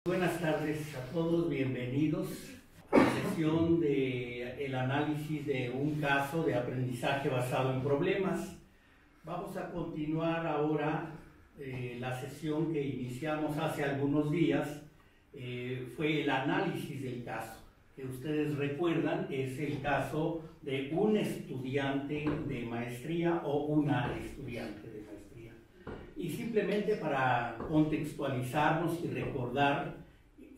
Buenas tardes a todos, bienvenidos a la sesión del análisis de un caso de aprendizaje basado en problemas. Vamos a continuar ahora la sesión que iniciamos hace algunos días, fue el análisis del caso. Que ustedes recuerdan, es el caso de un estudiante de maestría o una estudiante de maestría. Y simplemente para contextualizarnos y recordar,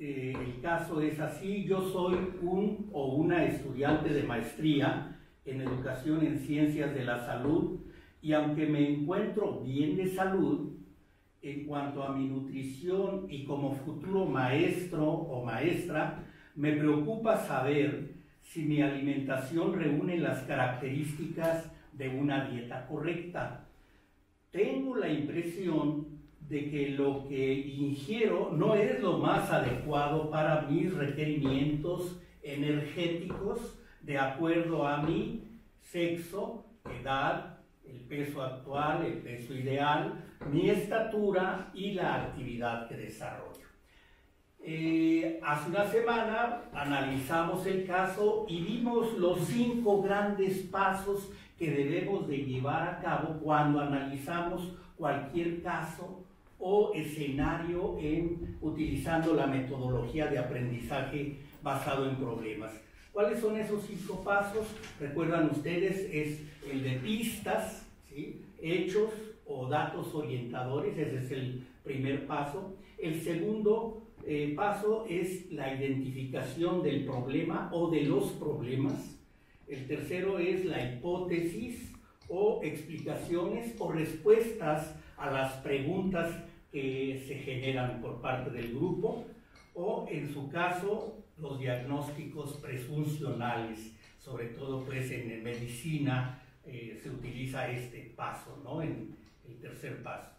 el caso es así: yo soy un o una estudiante de maestría en educación en ciencias de la salud, y aunque me encuentro bien de salud, en cuanto a mi nutrición y como futuro maestro o maestra, me preocupa saber si mi alimentación reúne las características de una dieta correcta. Tengo la impresión de que lo que ingiero no es lo más adecuado para mis requerimientos energéticos de acuerdo a mi sexo, edad, el peso actual, el peso ideal, mi estatura y la actividad que desarrollo. Hace una semana analizamos el caso y vimos los 5 grandes pasos que debemos de llevar a cabo cuando analizamos cualquier caso o escenario utilizando la metodología de aprendizaje basado en problemas. ¿Cuáles son esos 5 pasos? Recuerdan ustedes, es el de pistas, ¿sí? Hechos o datos orientadores, ese es el primer paso. El segundo paso es la identificación del problema o de los problemas. El tercero es la hipótesis o explicaciones o respuestas a las preguntas que se generan por parte del grupo, o en su caso los diagnósticos presuncionales. Sobre todo pues en medicina se utiliza este paso, ¿no? En el tercer paso.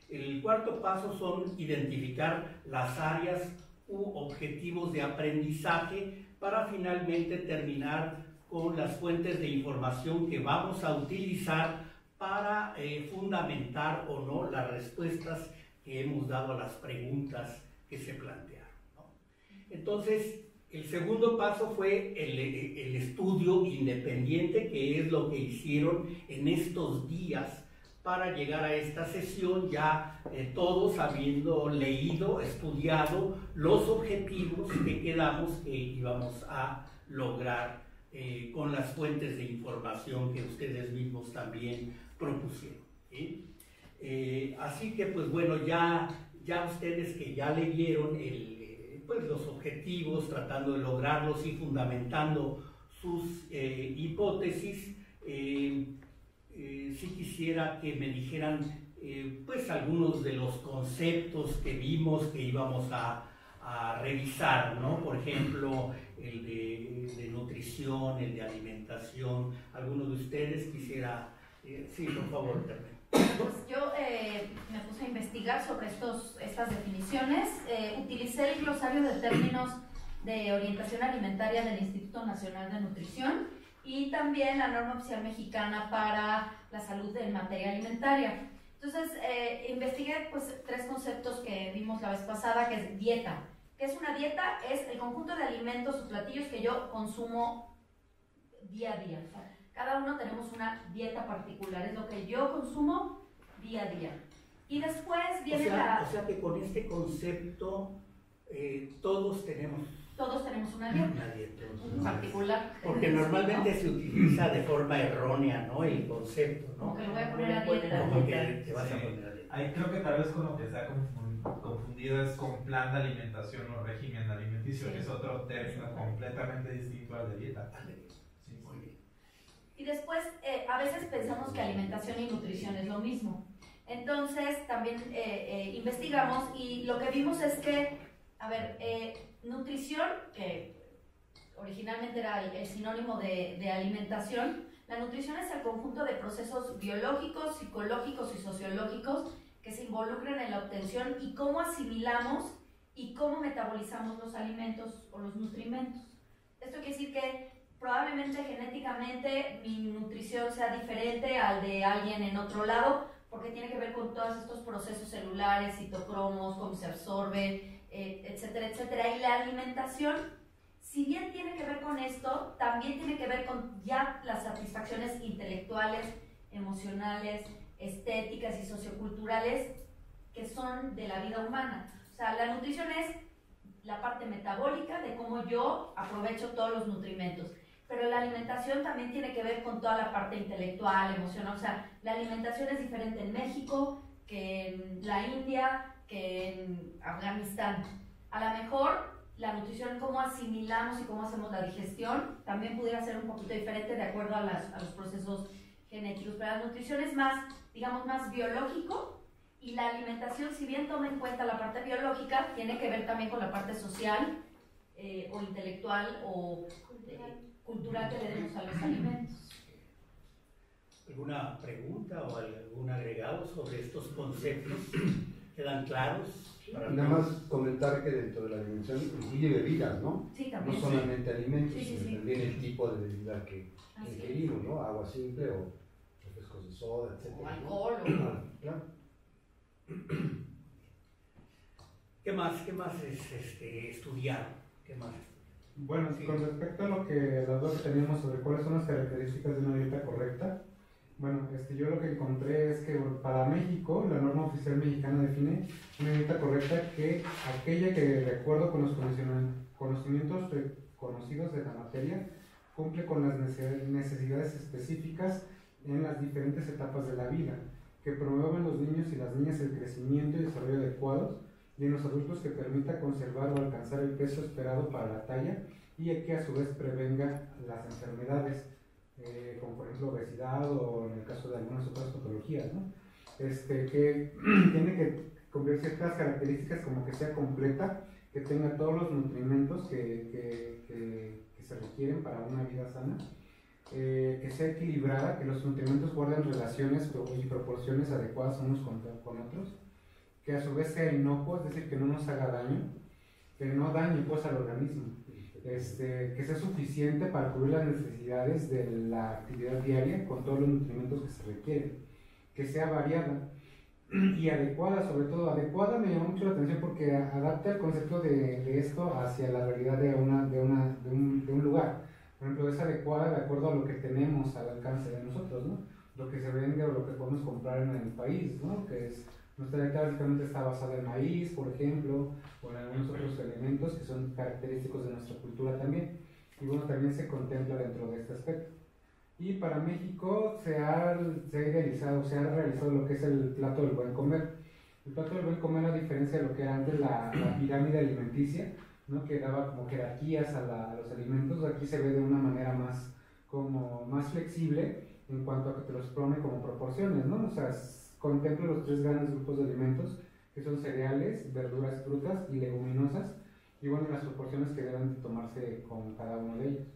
El cuarto paso son identificar las áreas u objetivos de aprendizaje para finalmente terminar con las fuentes de información que vamos a utilizar para fundamentar o no las respuestas que hemos dado a las preguntas que se plantearon, ¿no? Entonces, el segundo paso fue el estudio independiente, que es lo que hicieron en estos días para llegar a esta sesión, ya todos habiendo leído, estudiado los objetivos que quedamos que íbamos a lograr con las fuentes de información que ustedes mismos también propusieron, ¿sí? Así que pues bueno, ya ustedes que ya leyeron pues los objetivos, tratando de lograrlos y fundamentando sus hipótesis, sí quisiera que me dijeran pues algunos de los conceptos que vimos que íbamos a revisar, ¿no? Por ejemplo, el de nutrición, el de alimentación. ¿Alguno de ustedes quisiera? Sí, por favor, Carmen. Pues yo me puse a investigar sobre estas definiciones. Utilicé el glosario de términos de orientación alimentaria del Instituto Nacional de Nutrición y también la norma oficial mexicana para la salud en materia alimentaria. Entonces, investigué pues 3 conceptos que vimos la vez pasada, que es dieta. ¿Qué es una dieta? Es el conjunto de alimentos o platillos que yo consumo día a día. O sea, cada uno tenemos una dieta particular, es lo que yo consumo día a día. Y después viene O sea que con este concepto todos tenemos una dieta, particular. Porque normalmente se utiliza de forma errónea, ¿no? El concepto, ¿no? Como que lo voy a poner a dieta. Como que te vas a poner a dieta. Ahí creo que tal vez con lo que se ha confundido es con plan de alimentación o régimen alimenticio, que es otro término completamente distinto al de dieta. Sí, muy bien. Y después, a veces pensamos que alimentación y nutrición es lo mismo. Entonces, también investigamos y lo que vimos es que, a ver, nutrición, que originalmente era el sinónimo de alimentación, la nutrición es el conjunto de procesos biológicos, psicológicos y sociológicos que se involucran en la obtención y cómo asimilamos y cómo metabolizamos los alimentos o los nutrimentos. Esto quiere decir que probablemente genéticamente mi nutrición sea diferente al de alguien en otro lado, porque tiene que ver con todos estos procesos celulares, citocromos, cómo se absorbe, etcétera, etcétera. Y la alimentación, si bien tiene que ver con esto, también tiene que ver con ya las satisfacciones intelectuales, emocionales, estéticas y socioculturales que son de la vida humana. O sea, la nutrición es la parte metabólica de cómo yo aprovecho todos los nutrimentos. Pero la alimentación también tiene que ver con toda la parte intelectual, emocional. O sea, la alimentación es diferente en México que en la India, que en Afganistán. A lo mejor la nutrición, cómo asimilamos y cómo hacemos la digestión, también pudiera ser un poquito diferente de acuerdo a los procesos genéticos. Pero la nutrición es más, digamos, más biológico, y la alimentación, si bien toma en cuenta la parte biológica, tiene que ver también con la parte social o intelectual o cultural que le demos a los alimentos. ¿Alguna pregunta o algún agregado sobre estos conceptos? ¿Quedan claros? Nada más comentar que dentro de la alimentación incluye bebidas, ¿no? Sí, también. No solamente alimentos, Sí, sino también el tipo de bebida que ingerimos, ¿no? Agua simple o refrescos de soda, etc. O alcohol. Claro. ¿Qué más es estudiar? ¿Qué más? Bueno, Sí. con respecto a lo que las dos teníamos sobre cuáles son las características de una dieta correcta, bueno, yo lo que encontré es que para México, la norma oficial mexicana define una dieta correcta que aquella que, de acuerdo con los conocimientos conocidos de la materia, cumple con las necesidades específicas en las diferentes etapas de la vida, que promuevan en los niños y las niñas el crecimiento y desarrollo adecuados, y en los adultos que permita conservar o alcanzar el peso esperado para la talla, y que a su vez prevenga las enfermedades, como por ejemplo obesidad o en el caso de algunas otras patologías, ¿no? Que tiene que cumplir ciertas características como que sea completa, que tenga todos los nutrimentos que se requieren para una vida sana, que sea equilibrada, que los nutrimentos guarden relaciones y proporciones adecuadas unos con otros, que a su vez sea inocuo, es decir, que no nos haga daño, que no dañe pues al organismo, que sea suficiente para cubrir las necesidades de la actividad diaria con todos los nutrimentos que se requieren, que sea variada y adecuada. Sobre todo adecuada me llama mucho la atención porque adapta el concepto de esto hacia la realidad de un lugar. Por ejemplo, es adecuada de acuerdo a lo que tenemos al alcance de nosotros, ¿no? Lo que se vende o lo que podemos comprar en el país, ¿no? Que es, nuestra dieta básicamente está basada en maíz, por ejemplo, o en algunos otros elementos que son característicos de nuestra cultura también. Y bueno, también se contempla dentro de este aspecto. Y para México se ha realizado lo que es el plato del buen comer. El plato del buen comer, a diferencia de lo que era antes la pirámide alimenticia, ¿no? Que daba como jerarquías a los alimentos, aquí se ve de una manera más flexible en cuanto a que te los pone como proporciones, ¿no? O sea, contempla los 3 grandes grupos de alimentos, que son cereales, verduras, frutas y leguminosas, y bueno, las proporciones que deben de tomarse con cada uno de ellos.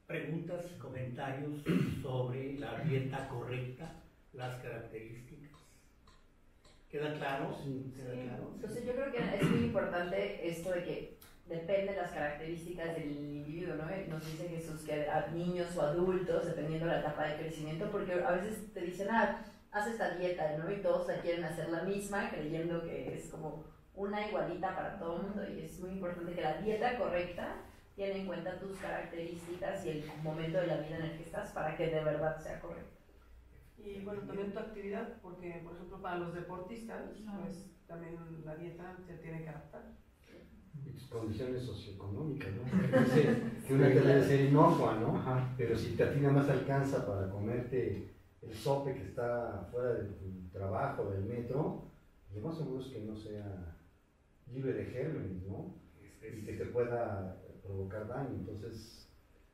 Preguntas, comentarios sobre la dieta correcta, las características. ¿Queda claro? Sí. ¿Queda claro? Entonces yo creo que es muy importante esto de que depende de las características del individuo, ¿no? Nos dice Jesús que a niños o adultos, dependiendo de la etapa de crecimiento, porque a veces te dicen, haz esta dieta, ¿no? Y todos la quieren hacer la misma, creyendo que es como una igualita para todo el mundo, y es muy importante que la dieta correcta tiene en cuenta tus características y el momento de la vida en el que estás para que de verdad sea correcta. Y bueno, también tu actividad, porque por ejemplo para los deportistas, pues también la dieta se tiene que adaptar. Y tus condiciones socioeconómicas, ¿no? Que una dieta debe ser inocua, ¿no? Ajá. Pero si a ti nada más alcanza para comerte el sope que está fuera de tu trabajo, del metro, lo más seguro es que no sea libre de gérmenes, ¿no? Y que te pueda provocar daño. Entonces,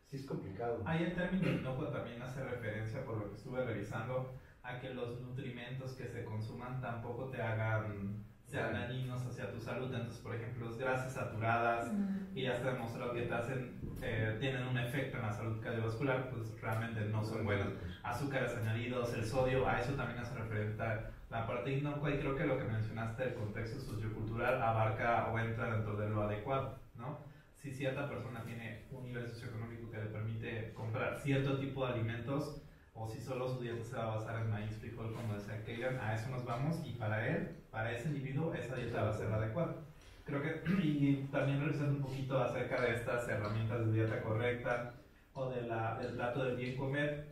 sí es complicado. Ahí el término inocuo también hace referencia, por lo que estuve revisando, a que los nutrimentos que se consuman tampoco te sean dañinos hacia tu salud. Entonces, por ejemplo, las grasas saturadas, y ya se ha demostrado que tienen un efecto en la salud cardiovascular, pues realmente no son buenos. Azúcares añadidos, el sodio, a eso también hace referencia la parte inocua, y creo que lo que mencionaste del contexto sociocultural abarca o entra dentro de lo adecuado, ¿no? Si cierta persona tiene un nivel socioeconómico que le permite comprar cierto tipo de alimentos o si solo su dieta se va a basar en maíz, frijol, como decía Keiran, a eso nos vamos, y para él, para ese individuo, esa dieta va a ser la adecuada. Creo que, y también revisando un poquito acerca de estas herramientas de dieta correcta o del plato del bien comer,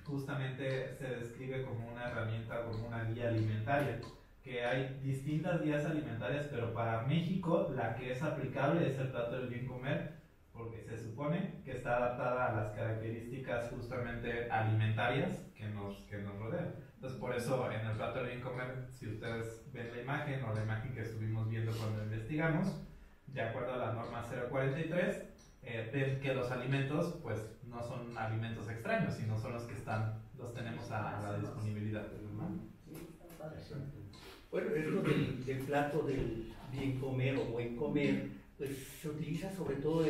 justamente se describe como una herramienta, como una guía alimentaria, que hay distintas guías alimentarias, pero para México la que es aplicable es el plato del bien comer, porque se supone que está adaptada a las características justamente alimentarias que nos rodean. Entonces, por eso en el plato del bien comer, si ustedes ven la imagen o la imagen que estuvimos viendo cuando investigamos, de acuerdo a la norma 043, ven que los alimentos pues no son alimentos extraños, sino son los que los tenemos a la disponibilidad. Bueno, esto del plato del bien comer o buen comer, pues se utiliza sobre todo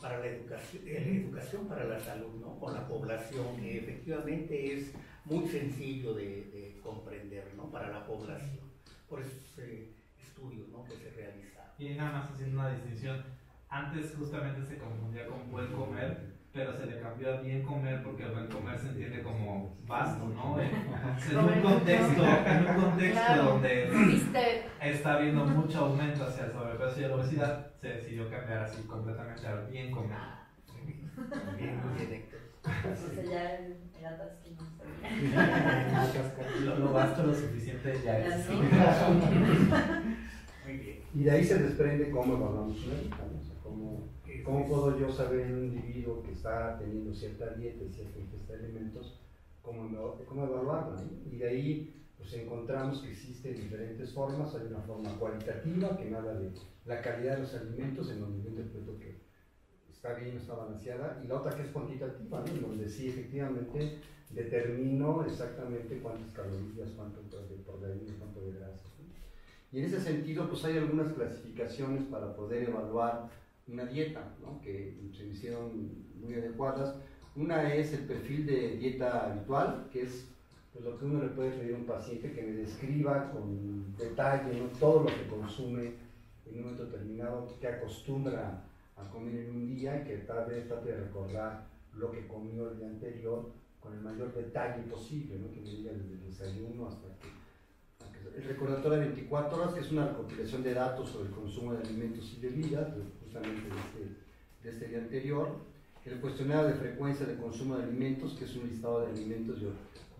para la educación para la salud, ¿no? Con la población, que efectivamente es muy sencillo de comprender, ¿no? Para la población. Por esos estudios, ¿no? Que se realizan. Y nada más haciendo una distinción, antes justamente se confundía con buen comer, pero se le cambió a bien comer porque el buen comer se entiende como vasto, ¿no? En un contexto Claro. donde está habiendo mucho aumento hacia el sobrepeso y la obesidad, se decidió cambiar así completamente al bien comer. Bien, muy directo. Entonces ya el atasco no sabía. Lo vasto lo suficiente ya es. Muy bien. Y de ahí se desprende cómo evaluamos una dieta, ¿no? O sea, cómo puedo yo saber en un individuo que está teniendo cierta dieta y cierta ingesta de alimentos, cómo evaluarla, ¿no? Y de ahí pues encontramos que existen diferentes formas. Hay una forma cualitativa que me habla de la calidad de los alimentos, en donde yo interpreto que está bien, está balanceada, y la otra que es cuantitativa, ¿no? En donde sí efectivamente determino exactamente cuántas calorías, cuánto de proteína, cuánto de grasa. Y en ese sentido, pues hay algunas clasificaciones para poder evaluar una dieta, ¿no? Que se hicieron muy adecuadas. Una es el perfil de dieta habitual, que es pues, lo que uno le puede pedir a un paciente que me describa con detalle, ¿no? Todo lo que consume en un momento determinado, que acostumbra a comer en un día y que tal vez trate de recordar lo que comió el día anterior con el mayor detalle posible, ¿no? Que me diga desde el desayuno hasta que el recordatorio de 24 horas, que es una recopilación de datos sobre el consumo de alimentos y bebidas, justamente de este día anterior. El cuestionario de frecuencia de consumo de alimentos, que es un listado de alimentos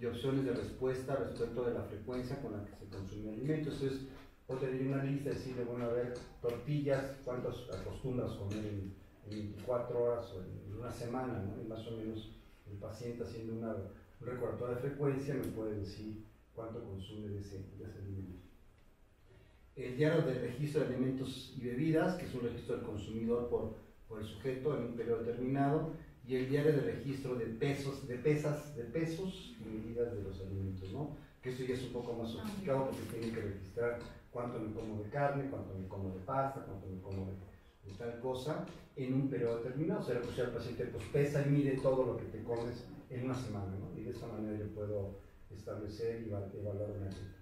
y opciones de respuesta respecto de la frecuencia con la que se consume alimentos. Entonces, puedo tener una lista y decirle, bueno, a ver, tortillas, ¿cuántas acostumbras comer en 24 horas o en una semana, ¿no? Y más o menos el paciente haciendo un recordatorio de frecuencia me puede decir cuánto consume de ese alimento. El diario de registro de alimentos y bebidas, que es un registro del consumidor por el sujeto en un periodo determinado, y el diario de registro de pesos y medidas de los alimentos, ¿no? Que eso ya es un poco más sofisticado porque tiene que registrar cuánto me como de carne, cuánto me como de pasta, cuánto me como de tal cosa en un periodo determinado. O sea, pues el paciente pues pesa y mide todo lo que te comes en una semana, ¿no? Y de esta manera yo puedo establecer y evaluar una dieta.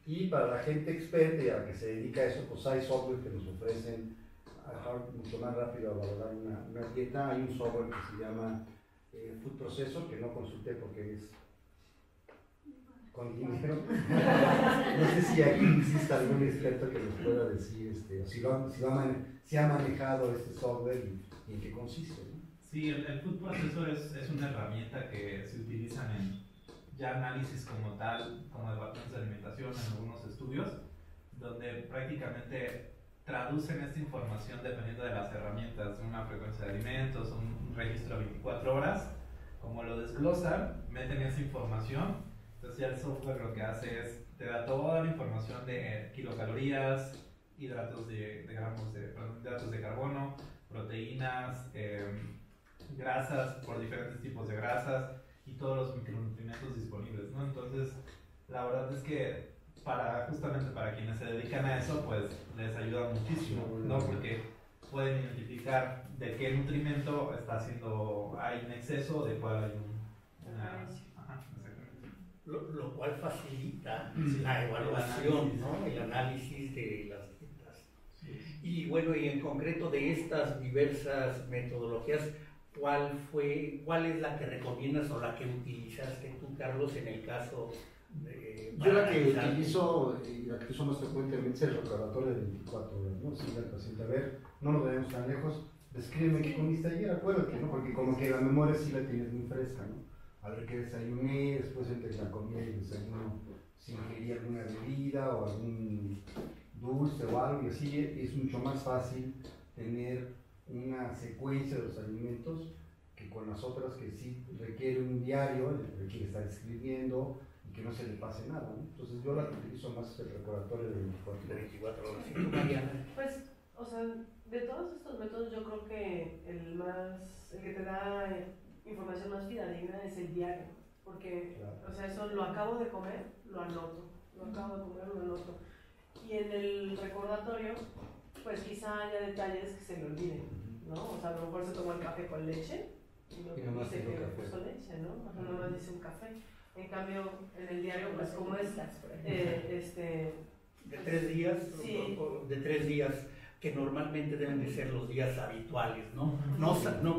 Y para la gente experta y a la que se dedica a eso, pues hay software que nos ofrecen mucho más rápido a valorar una dieta. Hay un software que se llama Food Processor, que no consulté porque es con dinero. No sé si aquí existe algún experto que nos pueda decir si ha manejado este software y en qué consiste, ¿no? Sí, el Food Processor es una herramienta que se utiliza en ya análisis como tal, como de patrones de alimentación en algunos estudios, donde prácticamente traducen esta información dependiendo de las herramientas, una frecuencia de alimentos, un registro de 24 horas, como lo desglosan, meten esa información, entonces ya el software lo que hace es, te da toda la información de kilocalorías, hidratos de carbono, proteínas, grasas por diferentes tipos de grasas, y todos los micronutrientes disponibles, ¿no? Entonces, la verdad es que justamente para quienes se dedican a eso, pues les ayuda muchísimo, ¿no? Porque pueden identificar de qué nutrimento hay un exceso o de cuál hay lo cual facilita la evaluación, ¿no? El análisis de las dietas. Sí. Y bueno, y en concreto de estas diversas metodologías, ¿cuál es la que recomiendas o la que utilizaste tú, Carlos, en el caso de... Yo la que analizar? utilizo, y la que uso más frecuentemente es el recordatorio de 24 horas, ¿no? Decirle al paciente, a ver, no lo debemos tan lejos, descríbeme qué comiste ayer, acuérdate, ¿no? Porque como que la memoria sí la tienes muy fresca, ¿no? A ver qué desayuné, después entre la comida y el desayuno, si ingerí alguna bebida o algún dulce o algo, y así es mucho más fácil tener una secuencia de los alimentos que con las otras que sí requiere un diario, requiere estar escribiendo y que no se le pase nada, ¿no? Entonces yo la que utilizo más es el recordatorio de 24 horas. ¿Y tú, Mariana? Pues, o sea, de todos estos métodos yo creo que el que te da información más fidedigna es el diario, porque, Claro. o sea, eso lo acabo de comer, lo anoto, lo acabo de comer, lo anoto. Y en el recordatorio, pues quizá haya detalles que se le olviden, ¿no? O sea, a lo mejor se tomó el café con leche y no Y nomás dice dijo que café. puso leche, ¿no? O sea, nomás dice un café. En cambio, en el diario, pues Las como es, encuestas, por ejemplo. De 3 días, Sí. de 3 días, que normalmente deben de ser los días habituales, ¿no?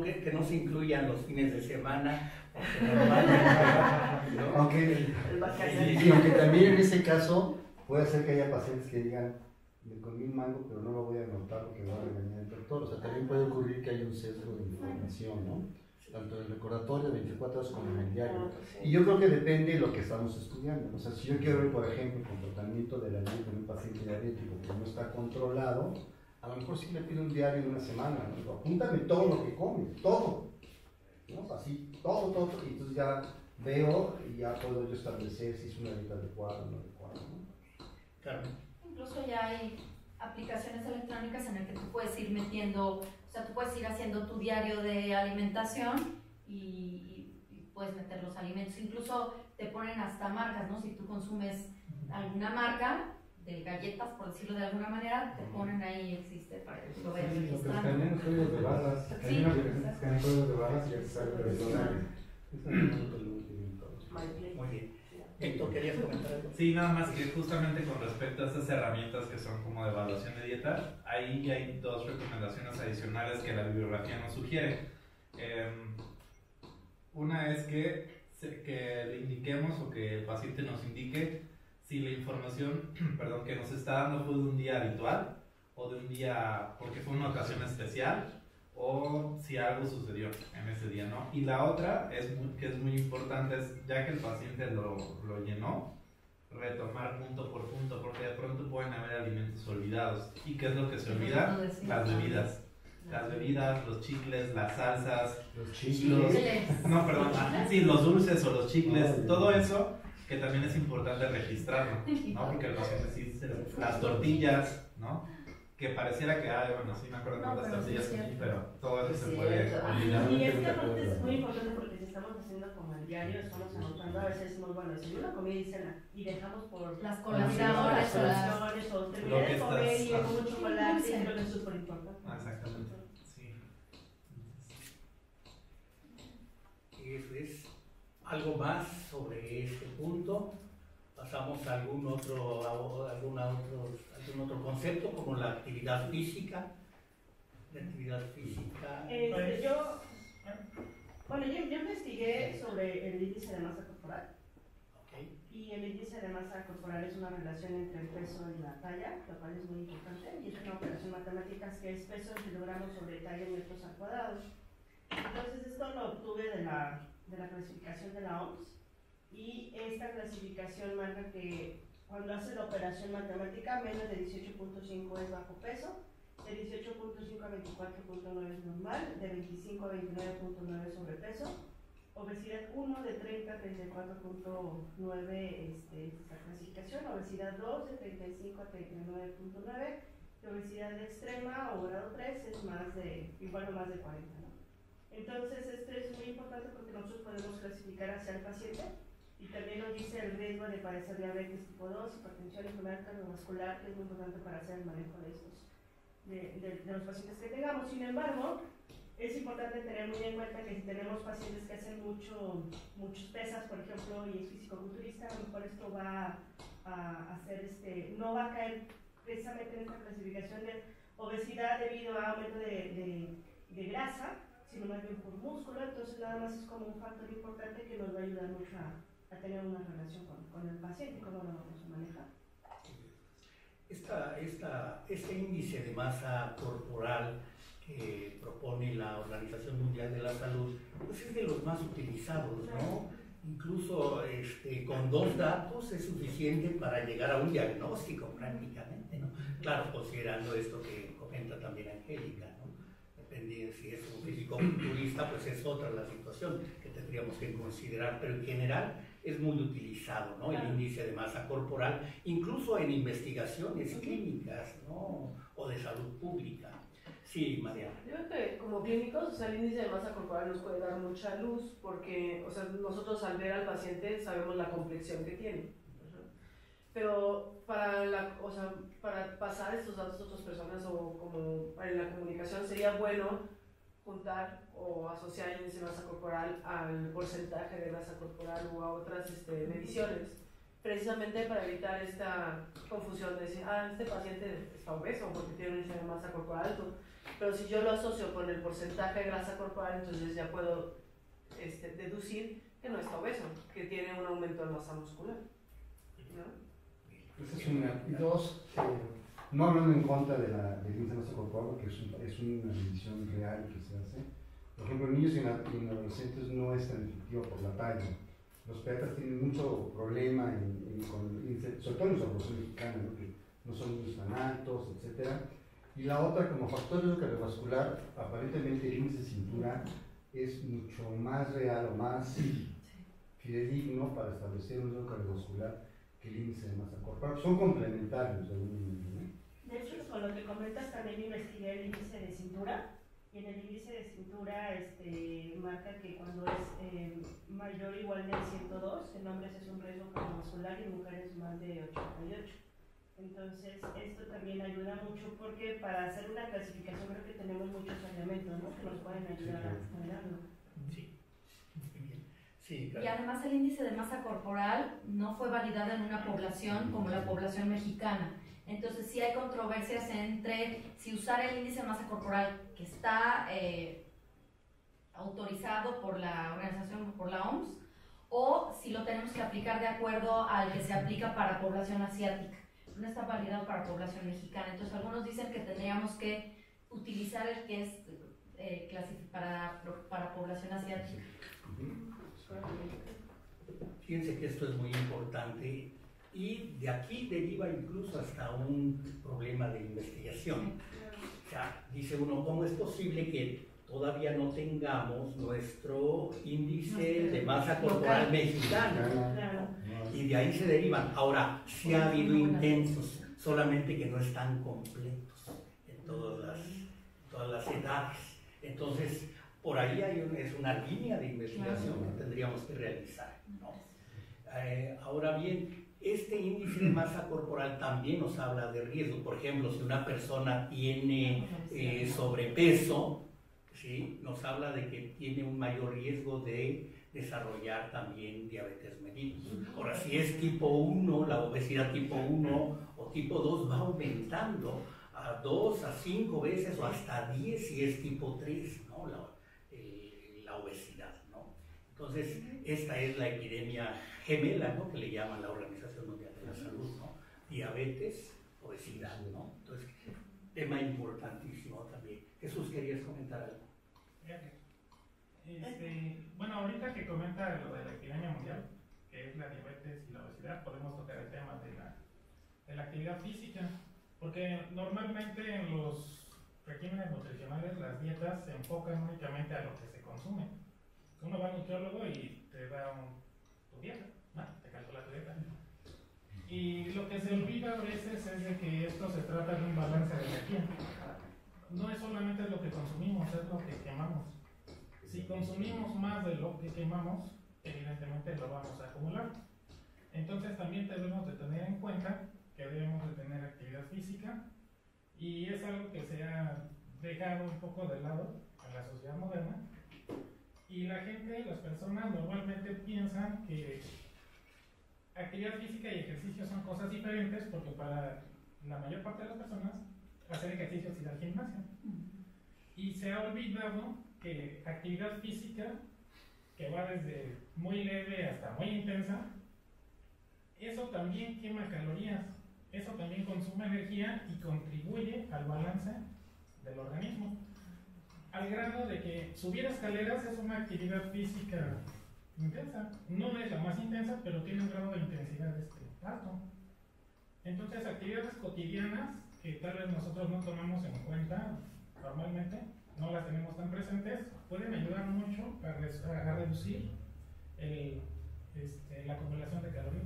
Que no se incluyan los fines de semana, porque normalmente, ¿no? Aunque, el vacaciones. y aunque también en ese caso puede ser que haya pacientes que digan, me comí un mango, pero no lo voy a anotar porque me va a regañar el doctor. O sea, también puede ocurrir que haya un sesgo de información, ¿no? Tanto en el recordatorio de 24 horas como en el diario. Y yo creo que depende de lo que estamos estudiando. O sea, si yo quiero ver, por ejemplo, el comportamiento de la dieta en un paciente diabético que no está controlado, a lo mejor sí le pido un diario de una semana, ¿no? Digo, apúntame todo lo que comes, todo, ¿no? Así, todo, y entonces ya veo y ya puedo yo establecer si es una dieta adecuada o no adecuada, ¿no? Claro. Incluso ya hay aplicaciones electrónicas en las que tú puedes ir metiendo, o sea, tú puedes ir haciendo tu diario de alimentación y puedes meter los alimentos. Incluso te ponen hasta marcas, ¿no? Si tú consumes alguna marca de galletas, por decirlo de alguna manera, te ponen ahí, existe para que tú lo veas Lo que registrando. escanean los códigos de barras. Sí, Hay una aplicación que escanea códigos de barras y ya te sale la persona. Muy bien. Héctor, ¿querías comentar algo? Sí, nada más que justamente con respecto a estas herramientas que son como de evaluación de dieta, ahí hay dos recomendaciones adicionales que la bibliografía nos sugiere. Una es que le indiquemos o que el paciente nos indique si la información perdón, que nos está dando fue de un día habitual o de un día porque fue una ocasión especial o si algo sucedió en ese día, ¿no? Y la otra, que es muy importante, es ya que el paciente lo llenó, retomar punto por punto, porque de pronto pueden haber alimentos olvidados. ¿Y qué es lo que se olvida? Las bebidas. Las bebidas, los chicles, las salsas, Los chicles. no, perdón, sí, los dulces o los chicles, todo eso que también es importante registrarlo, ¿no? Porque el paciente sí, las tortillas, ¿no? Que pareciera que, bueno, sí me acuerdo No, de las pero sí tortillas es aquí, cierto. pero todo eso se Sí, puede cierto. olvidar. Y es que aparte es muy importante porque si estamos haciendo como el diario, estamos anotando, a veces es muy bueno desayuno, comida y cena, y dejamos por Las las colaciones o las... colaciones o Lo terminé que de comer y estás- como un chocolate, Dulce. y creo que es súper importante. Ah, exactamente, sí. Eso es. ¿Algo más sobre este punto? Pasamos a algún otro concepto como la actividad física. La actividad física. Yo investigué sobre el índice de masa corporal. Ok. Y el índice de masa corporal es una relación entre el peso y la talla, lo cual es muy importante, y es una operación matemática que es peso en kilogramos sobre talla en metros al cuadrado. Entonces esto lo obtuve de la clasificación de la OMS, y esta clasificación marca que cuando hace la operación matemática menos de 18.5 es bajo peso, de 18.5 a 24.9 es normal, de 25 a 29.9 es sobrepeso, obesidad 1 de 30 a 34.9 es la clasificación, obesidad 2 de 35 a 39.9, y obesidad extrema o grado 3 es igual o más de 40, ¿no? Entonces este es muy importante porque nosotros podemos clasificar hacia el paciente y también nos dice el riesgo de padecer diabetes tipo 2, hipertensión, enfermedad cardiovascular, que es muy importante para hacer el manejo de los pacientes que tengamos. Sin embargo, es importante tener muy en cuenta que si tenemos pacientes que hacen muchos pesas, por ejemplo, y es fisicoculturista, a lo mejor esto va a hacer no va a caer precisamente en esta clasificación de obesidad debido a aumento de grasa, sino más bien por músculo, entonces nada más es como un factor importante que nos va a ayudar mucho a tener una relación con el paciente, cómo lo vamos a manejar. Este índice de masa corporal que propone la Organización Mundial de la Salud, pues es de los más utilizados, ¿no? Incluso con 2 datos es suficiente para llegar a un diagnóstico prácticamente, ¿no? Claro, considerando esto que comenta también Angélica, ¿no? Depende si es un físico-culturista, pues es otra la situación que tendríamos que considerar, pero en general es muy utilizado, ¿no? El índice de masa corporal, incluso en investigaciones clínicas, ¿no? O de salud pública. Sí, Mariana. Yo creo que como clínicos, o sea, el índice de masa corporal nos puede dar mucha luz porque, o sea, nosotros al ver al paciente sabemos la complexión que tiene. Pero para pasar estos datos a otras personas o como en la comunicación sería bueno juntar o asociar el índice de masa corporal al porcentaje de grasa corporal o a otras mediciones, precisamente para evitar esta confusión de decir, este paciente está obeso porque tiene un índice de masa corporal alto, pero si yo lo asocio con el porcentaje de grasa corporal, entonces ya puedo deducir que no está obeso, que tiene un aumento de masa muscular, ¿no? Esa es una. Y 2, no hablando en contra del índice de masa corporal, porque es una medición real que se hace. Por ejemplo, en niños y en adolescentes no es tan efectivo por la talla. Los pediatras tienen mucho problema con el índice, sobre todo en nuestra población mexicana, ¿no? Que no son niños tan altos, etc. Y la otra, como factor cardiovascular, aparentemente el índice de cintura es mucho más real o más fidedigno para establecer un riesgo cardiovascular que el índice de masa corporal. Son complementarios de algún momento, ¿no? De hecho, con lo que comentas, también investigué el índice de cintura, y en el índice de cintura marca que cuando es mayor o igual de 102, en hombres es un riesgo cardiovascular y en mujeres más de 88. Entonces, esto también ayuda mucho porque para hacer una clasificación creo que tenemos muchos elementos, ¿no? Que nos pueden ayudar a generarlo. Sí, muy bien. Sí, claro. Y además el índice de masa corporal no fue validado en una población como la población mexicana. Entonces sí hay controversias entre si usar el índice de masa corporal que está autorizado por la organización, por la OMS, o si lo tenemos que aplicar de acuerdo al que se aplica para población asiática. No está validado para población mexicana. Entonces algunos dicen que tendríamos que utilizar el que es para población asiática. Fíjense que esto es muy importante y de aquí deriva incluso hasta un problema de investigación. O sea, dice uno, ¿cómo es posible que todavía no tengamos nuestro índice de masa corporal mexicano? Y de ahí se derivan. Ahora, sí ha habido intentos, solamente que no están completos en todas las edades. Entonces, por ahí es una línea de investigación que tendríamos que realizar, ¿no? Ahora bien, este índice de masa corporal también nos habla de riesgo. Por ejemplo, si una persona tiene sobrepeso, ¿sí? Nos habla de que tiene un mayor riesgo de desarrollar también diabetes mellitus. Ahora, si es tipo 1, la obesidad tipo 1 o tipo 2 va aumentando a 2 a 5 veces o hasta 10 si es tipo 3, ¿no? La obesidad, ¿no? Entonces, esta es la epidemia gemela, ¿no? Que le llaman la Organización Mundial de la Salud, ¿no? Diabetes, obesidad, ¿no? Entonces, tema importantísimo también. Jesús, ¿querías comentar algo? Bueno, ahorita que comenta lo de la epidemia mundial, que es la diabetes y la obesidad, podemos tocar el tema de la actividad física, porque normalmente en los regímenes nutricionales las dietas se enfocan únicamente a lo que se consume. Uno va al nutriólogo y te da tu dieta, ¿no? Te calcula tu dieta. Y lo que se olvida a veces es de que esto se trata de un balance de energía. No es solamente lo que consumimos, es lo que quemamos. Si consumimos más de lo que quemamos, evidentemente lo vamos a acumular. Entonces también debemos de tener en cuenta que debemos de tener actividad física, y es algo que se ha dejado un poco de lado en la sociedad moderna, y la gente, las personas normalmente piensan que actividad física y ejercicio son cosas diferentes, porque para la mayor parte de las personas hacer ejercicio es ir al gimnasio, y se ha olvidado que actividad física, que va desde muy leve hasta muy intensa, eso también quema calorías, eso también consume energía y contribuye al balance del organismo. Al grado de que subir escaleras es una actividad física intensa. No es la más intensa, pero tiene un grado de intensidad alto. Entonces, actividades cotidianas que tal vez nosotros no tomamos en cuenta normalmente, no las tenemos tan presentes, pueden ayudar mucho a reducir la acumulación de calorías.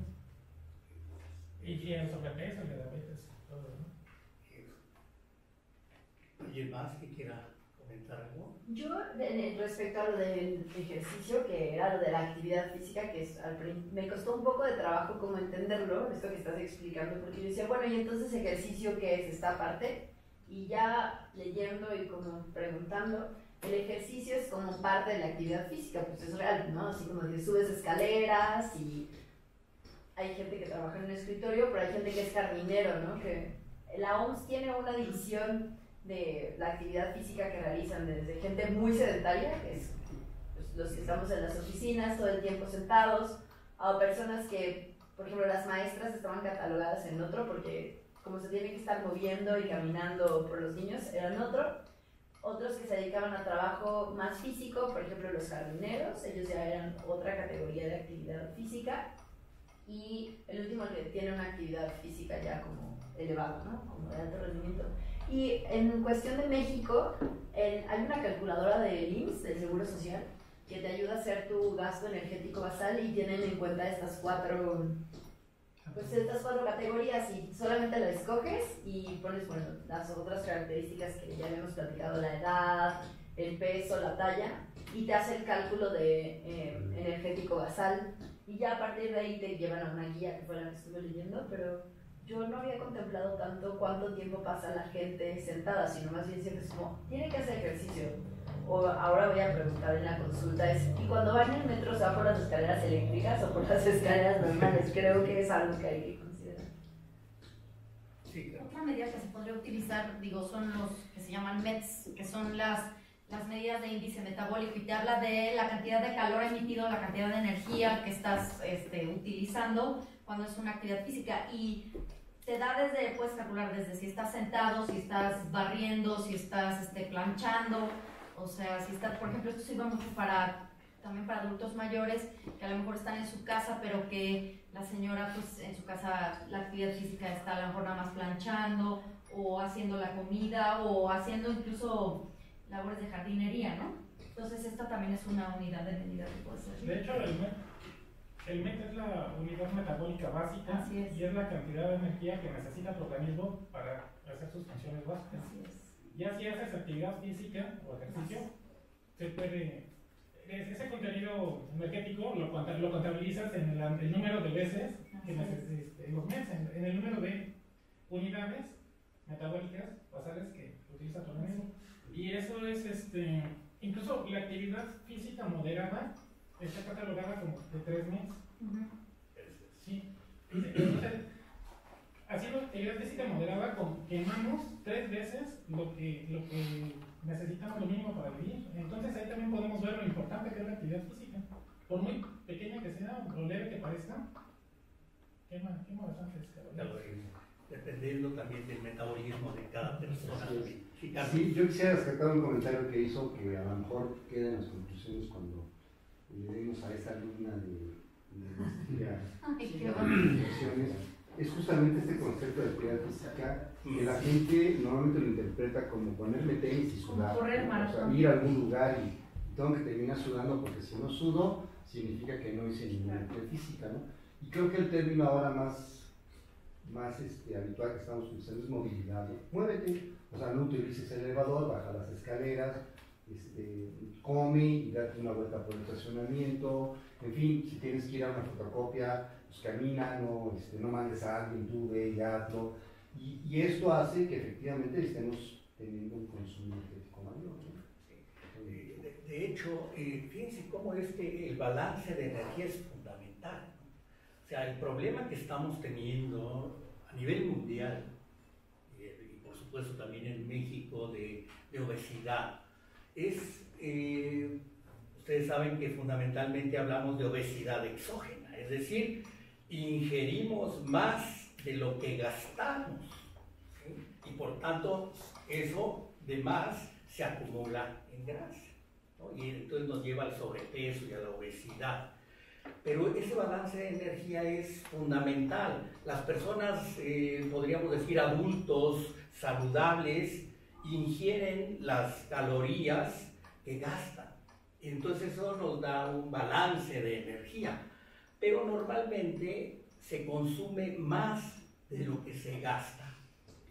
Y el sobrepeso, el diabetes, todo, ¿no? ¿Alguien más que quiera comentar algo? Yo, respecto a lo del ejercicio, que era lo de la actividad física, que me costó un poco de trabajo como entenderlo, esto que estás explicando, porque yo decía, bueno, ¿y entonces ejercicio qué es esta parte? Y ya leyendo y como preguntando, el ejercicio es como parte de la actividad física, pues es real, ¿no? Así como que subes escaleras y hay gente que trabaja en un escritorio, pero hay gente que es jardinero, ¿no? Que la OMS tiene una división de la actividad física que realizan desde gente muy sedentaria, que es pues, los que estamos en las oficinas todo el tiempo sentados, a personas que, por ejemplo, las maestras estaban catalogadas en otro porque como se tienen que estar moviendo y caminando por los niños, eran otros que se dedicaban a trabajo más físico, por ejemplo los jardineros, ellos ya eran otra categoría de actividad física, y el último que tiene una actividad física ya como elevada, ¿no? Como de alto rendimiento. Y en cuestión de México, hay una calculadora del IMSS, del Seguro Social, que te ayuda a hacer tu gasto energético basal y tienen en cuenta estas cuatro categorías y solamente la escoges y pones, bueno, las otras características que ya habíamos platicado, la edad, el peso, la talla, y te hace el cálculo de energético basal. Y ya a partir de ahí te llevan a una guía, que fue la que estuve leyendo, pero yo no había contemplado tanto cuánto tiempo pasa la gente sentada, sino más bien siempre es como, tiene que hacer ejercicio. O ahora voy a preguntar en la consulta, ¿y cuando va en el metro se va por las escaleras eléctricas o por las escaleras normales? Creo que es algo que hay que considerar. Sí, claro. Otra medida que se podría utilizar, son los que se llaman METs, que son las medidas de índice metabólico, y te habla de la cantidad de calor emitido, la cantidad de energía que estás utilizando cuando es una actividad física, y te da puedes calcular desde si estás sentado, si estás barriendo, si estás planchando, o sea, si estás, por ejemplo, esto sirve mucho también para adultos mayores que a lo mejor están en su casa, pero que la señora pues en su casa la actividad física está a lo mejor nada más planchando o haciendo la comida o haciendo incluso labores de jardinería, ¿no? Entonces esta también es una unidad de medida que puede ser. De hecho, el MET es la unidad metabólica básica. Así es. Y es la cantidad de energía que necesita tu organismo para hacer sus funciones básicas. Así es. Ya si haces actividad física o ejercicio, se puede, ese contenido energético lo contabilizas en el número de veces que necesitas, los METs, en el número de unidades metabólicas basales que utiliza tu organismo. Y eso es, incluso la actividad física moderada está catalogada como de 3 METs. Sí. Entonces, haciendo actividad física moderada, quemamos 3 veces lo que necesitamos, lo mínimo para vivir. Entonces ahí también podemos ver lo importante que es la actividad física. Por muy pequeña que sea, o leve que parezca, quema bastantes calorías. Dependiendo también del metabolismo de cada persona. Sí, yo quisiera rescatar un comentario que hizo que a lo mejor queda en las conclusiones cuando lleguemos a esa línea de investigaciones. Es justamente este concepto de actividad física que la gente normalmente lo interpreta como ponerme tenis y sudar, correr maratón. o sea, ir a algún lugar y tengo que terminar sudando porque si no sudo significa que no hice ninguna actividad física, ¿no? Y creo que el término ahora más habitual que estamos utilizando es movilidad, ¿no? Muévete, o sea, no utilices el elevador, baja las escaleras, come y date una vuelta por el estacionamiento, en fin, si tienes que ir a una fotocopia, pues camina, no mandes a alguien, tú ve y hazlo, y esto hace que efectivamente estemos teniendo un consumo energético mayor, ¿no? De hecho, fíjense cómo el balance de energía es fundamental, ¿no? O sea, el problema que estamos teniendo a nivel mundial, y por supuesto también en México, de obesidad, Ustedes saben que fundamentalmente hablamos de obesidad exógena, es decir, ingerimos más de lo que gastamos, ¿sí? Y por tanto eso de más se acumula en grasa, ¿no? Y entonces nos lleva al sobrepeso y a la obesidad. Pero ese balance de energía es fundamental. Las personas, podríamos decir adultos, saludables, ingieren las calorías que gastan. Entonces eso nos da un balance de energía. Pero normalmente se consume más de lo que se gasta,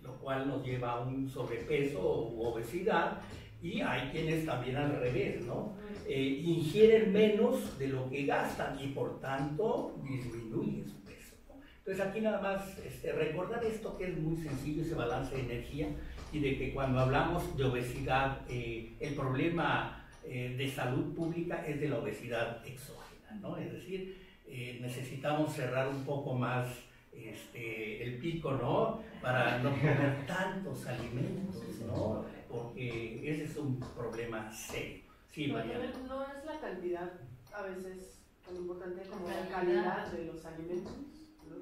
lo cual nos lleva a un sobrepeso u obesidad. Y hay quienes también al revés, ¿no? Ingieren menos de lo que gastan y por tanto disminuye su peso, ¿no? Entonces aquí nada más recordar esto, que es muy sencillo, ese balance de energía, y de que cuando hablamos de obesidad, el problema de salud pública es de la obesidad exógena, ¿no? Es decir, necesitamos cerrar un poco más el pico, ¿no? Para no comer tantos alimentos, ¿no? Porque ese es un problema serio. Sí, Mariana. No es la cantidad a veces tan importante como la calidad de los alimentos, ¿no?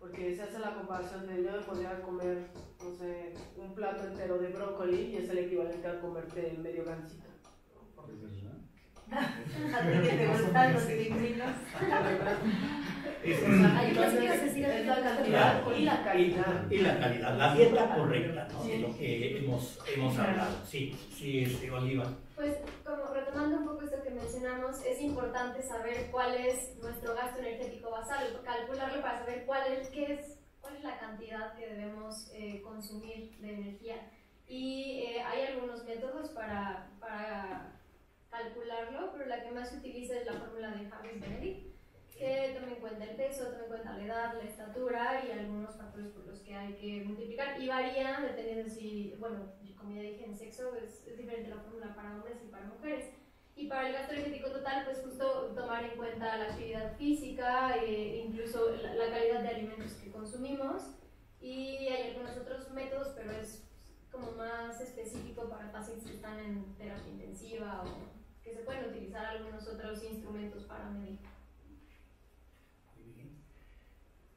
Porque se hace la comparación de yo podría comer, no sé, un plato entero de brócoli y es el equivalente a comerte medio gansito, ¿no? Por decir. ¿A ti que te gustan los pingüinos? Ay, yo pensé que ibas a decir Es la cantidad y la calidad. Y la calidad, la dieta correcta, ¿no? De lo que hemos hablado. Sí, Oliva. Pues como retomando un poco esto que mencionamos, es importante saber cuál es nuestro gasto energético basal, calcularlo para saber cuál es la cantidad que debemos consumir de energía. Y hay algunos métodos para calcularlo, pero la que más se utiliza es la fórmula de Harris-Benedict, que toma en cuenta el peso, toma en cuenta la edad, la estatura y algunos factores por los que hay que multiplicar, y varía dependiendo si, bueno, como ya dije, en sexo es diferente la fórmula para hombres y para mujeres. Y para el gasto energético total, pues justo tomar en cuenta la actividad física, incluso la calidad de alimentos que consumimos, y hay algunos otros métodos, pero es como más específico para pacientes que están en terapia intensiva o que se pueden utilizar algunos otros instrumentos para medir. Muy bien.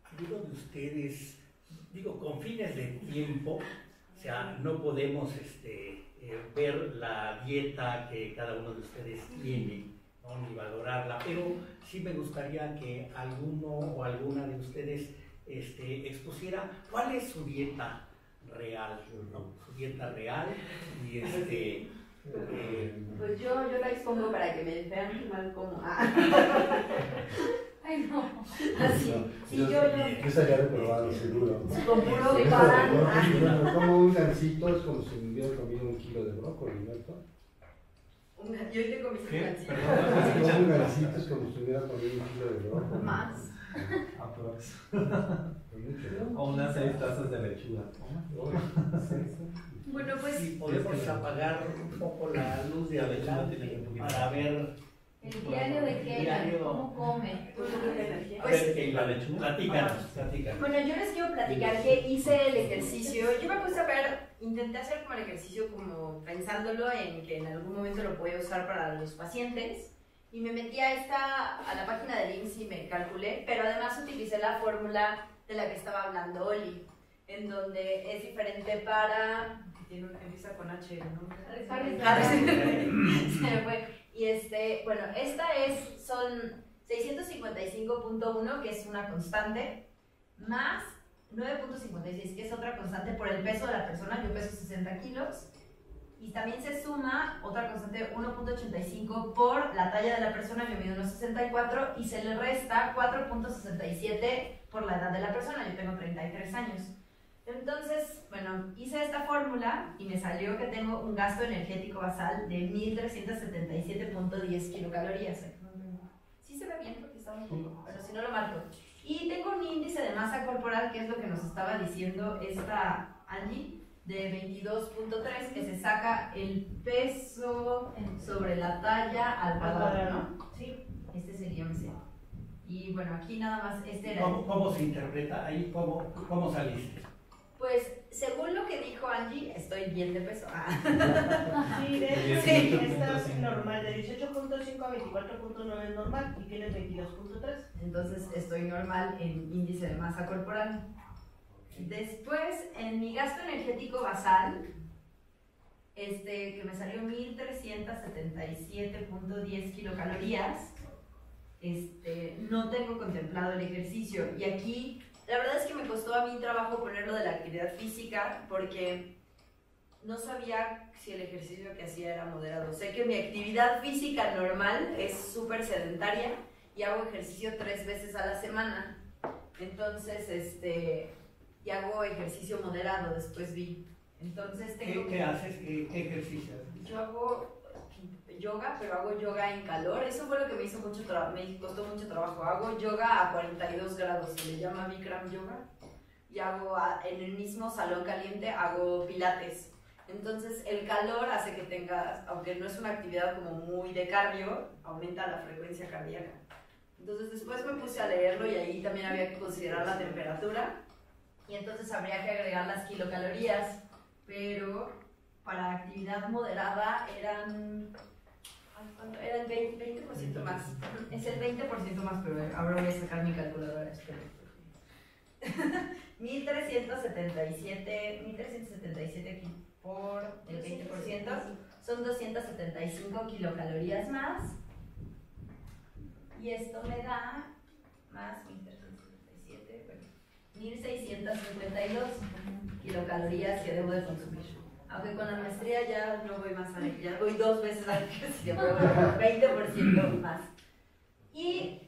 ¿Alguno de ustedes, con fines de tiempo, o sea, no podemos ver la dieta que cada uno de ustedes tiene, ¿no? Ni valorarla, pero sí me gustaría que alguno o alguna de ustedes expusiera cuál es su dieta real, ¿no? Su dieta real y pues yo la expongo para que me vean mal como. Ay, no. Así. Sí, yo estaría reprobado, seguro. Con puro pan. Bueno, como un gansito es como si hubiera comido 1 kilo de brócoli, ¿no? Yo te comí un gansito. Como un gansito es como si hubiera comido 1 kilo de brócoli. Más. Aprox. O unas 6 tazas de lechuga. Bueno, pues. Si podemos apagar un poco la luz de adelante para ver El diario de Keller, ¿cómo come? Pues, la lechuga. Platícanos. Bueno, yo les quiero platicar que hice el ejercicio. Yo me puse a ver, intenté hacer como el ejercicio como pensándolo en que en algún momento lo podía usar para los pacientes. Y me metí a la página del IMSS y me calculé, pero además utilicé la fórmula de la que estaba hablando Oli, en donde es diferente para... empieza con H, ¿no? Se me fue. Y bueno, esta son 655.1, que es una constante, más 9.56, que es otra constante por el peso de la persona. Yo peso 60 kilos. Y también se suma otra constante 1.85 por la talla de la persona, yo mido 1.64, y se le resta 4.67 por la edad de la persona, yo tengo 33 años. Entonces, bueno, hice esta fórmula y me salió que tengo un gasto energético basal de 1.377.10 kilocalorías. Sí se ve bien porque está un poco, pero si no lo marco. Y tengo un índice de masa corporal, que es lo que nos estaba diciendo esta Angie, de 22.3, que se saca el peso sobre la talla al cuadrado, ¿no? Sí. Este sería un C. Y bueno, aquí nada más, era... ¿Cómo se interpreta ahí? ¿Cómo saliste? Pues según lo que dijo Angie, estoy bien de peso. Sí, de hecho, Sí. estás normal, de 18.5 a 24.9 es normal y tienes 22.3. Entonces estoy normal en índice de masa corporal. Después, en mi gasto energético basal, que me salió 1377.10 kilocalorías, no tengo contemplado el ejercicio. Y aquí, la verdad es que me costó a mí trabajo ponerlo de la actividad física porque no sabía si el ejercicio que hacía era moderado. Sé que mi actividad física normal es súper sedentaria y hago ejercicio 3 veces a la semana. Entonces, y hago ejercicio moderado, después vi. Entonces tengo ¿Qué haces? ¿Qué ejercicio haces? Yo hago yoga, pero hago yoga en calor. Eso fue lo que me hizo mucho me costó mucho trabajo. Hago yoga a 42 grados, se le llama Bikram yoga. Y hago en el mismo salón caliente, hago pilates. Entonces el calor hace que tengas, aunque no es una actividad como muy de cardio, aumenta la frecuencia cardíaca. Entonces después me puse a leerlo y ahí también había que considerar la temperatura. Y entonces habría que agregar las kilocalorías, pero para actividad moderada eran el 20% más. Es el 20% más, pero ahora voy a sacar mi calculadora. 1377 por el 20% son 275 kilocalorías más. Y esto me da más 1377, bueno, 1652 kilocalorías que debo de consumir. Aunque con la maestría ya no voy más allá, ya voy 2 veces al ejercicio, pero 20% más. Y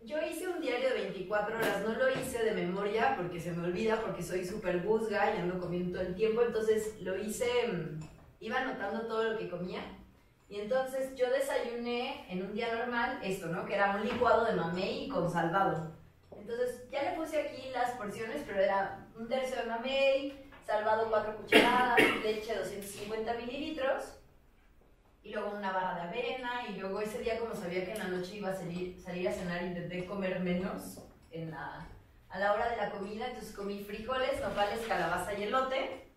yo hice un diario de 24 horas, no lo hice de memoria porque se me olvida, porque soy súper busga y ando comiendo todo el tiempo, entonces lo hice, iba anotando todo lo que comía. Y entonces yo desayuné en un día normal esto, ¿no? Que era un licuado de mamey con salvado. Entonces ya le puse aquí las porciones, pero era 1/3 de mamey, salvado 4 cucharadas, leche 250 mililitros, y luego una barra de avena, y luego ese día, como sabía que en la noche iba a salir a cenar, intenté comer menos a la hora de la comida, entonces comí frijoles, nopales, calabaza y elote,